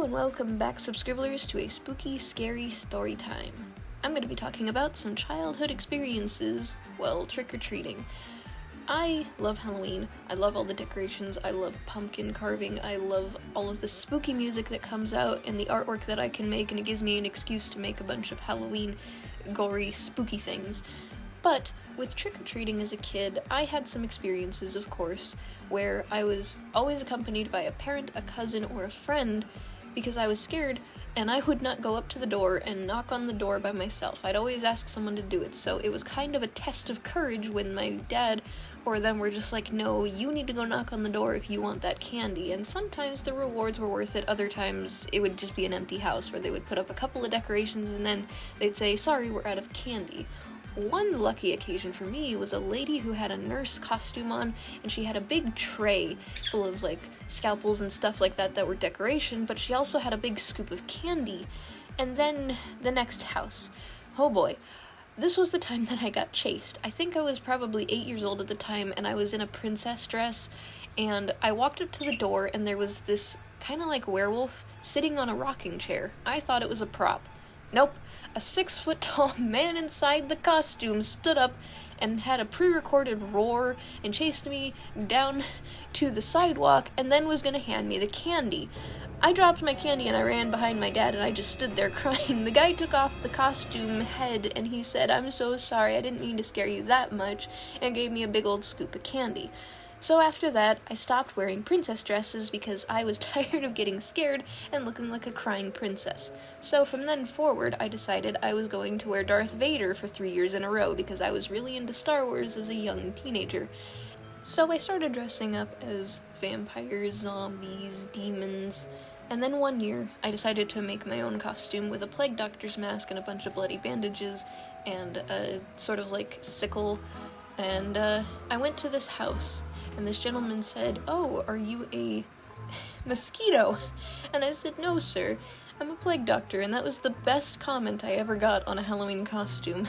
and welcome back, subscribers, to a spooky, scary story time. I'm going to be talking about some childhood experiences while trick-or-treating. I love Halloween. I love all the decorations. I love pumpkin carving. I love all of the spooky music that comes out and the artwork that I can make, and it gives me an excuse to make a bunch of Halloween, gory, spooky things. But with trick-or-treating as a kid, I had some experiences, of course, where I was always accompanied by a parent, a cousin, or a friend because I was scared, and I would not go up to the door and knock on the door by myself. I'd always ask someone to do it, so it was kind of a test of courage when my dad or them were just like, no, you need to go knock on the door if you want that candy. And sometimes the rewards were worth it, other times it would just be an empty house where they would put up a couple of decorations and then they'd say, sorry, we're out of candy. One lucky occasion for me was a lady who had a nurse costume on, and she had a big tray full of, scalpels and stuff like that were decoration, but she also had a big scoop of candy. And then the next house. Oh boy. This was the time that I got chased. I think I was probably 8 years old at the time, and I was in a princess dress, and I walked up to the door, and there was this kind of like werewolf sitting on a rocking chair. I thought it was a prop. Nope. A 6-foot-tall man inside the costume stood up and had a pre-recorded roar and chased me down to the sidewalk and then was gonna hand me the candy. I dropped my candy and I ran behind my dad and I just stood there crying. The guy took off the costume head and he said, "I'm so sorry, I didn't mean to scare you that much," and gave me a big old scoop of candy. So after that, I stopped wearing princess dresses because I was tired of getting scared and looking like a crying princess. So from then forward, I decided I was going to wear Darth Vader for 3 years in a row because I was really into Star Wars as a young teenager. So I started dressing up as vampires, zombies, demons, and then one year, I decided to make my own costume with a plague doctor's mask and a bunch of bloody bandages and a sort of sickle, and I went to this house. And this gentleman said, "Oh, are you a mosquito?" And I said, "No, sir, I'm a plague doctor," and that was the best comment I ever got on a Halloween costume.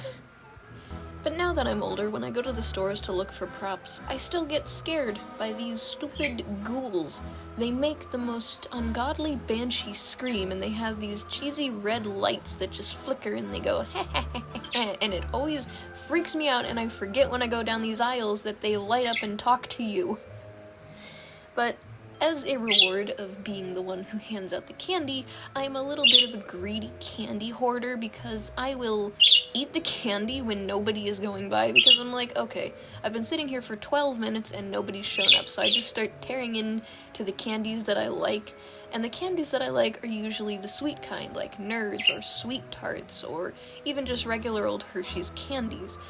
But now that I'm older, when I go to the stores to look for props, I still get scared by these stupid ghouls. They make the most ungodly banshee scream, and they have these cheesy red lights that just flicker and they go, and it always freaks me out, and I forget when I go down these aisles that they light up and talk to you. But as a reward of being the one who hands out the candy, I'm a little bit of a greedy candy hoarder because I will eat the candy when nobody is going by because I'm like, okay, I've been sitting here for 12 minutes and nobody's shown up, so I just start tearing into the candies that I like, and the candies that I like are usually the sweet kind, like Nerds or Sweet Tarts or even just regular old Hershey's candies.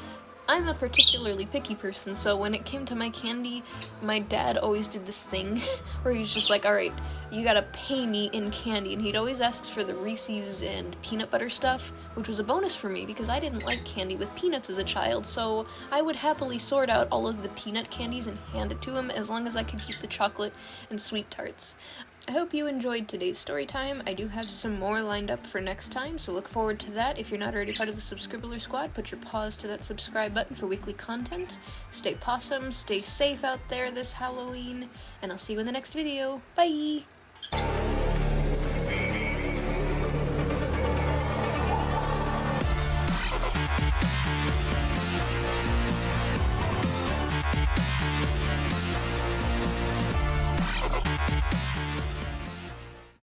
I'm a particularly picky person, so when it came to my candy, my dad always did this thing where he's just like, alright, you gotta pay me in candy, and he'd always ask for the Reese's and peanut butter stuff, which was a bonus for me because I didn't like candy with peanuts as a child, so I would happily sort out all of the peanut candies and hand it to him as long as I could keep the chocolate and sweet tarts. I hope you enjoyed today's story time. I do have some more lined up for next time, so look forward to that. If you're not already part of the Subscriber Squad, put your paws to that subscribe button for weekly content. Stay possum, stay safe out there this Halloween, and I'll see you in the next video. Bye!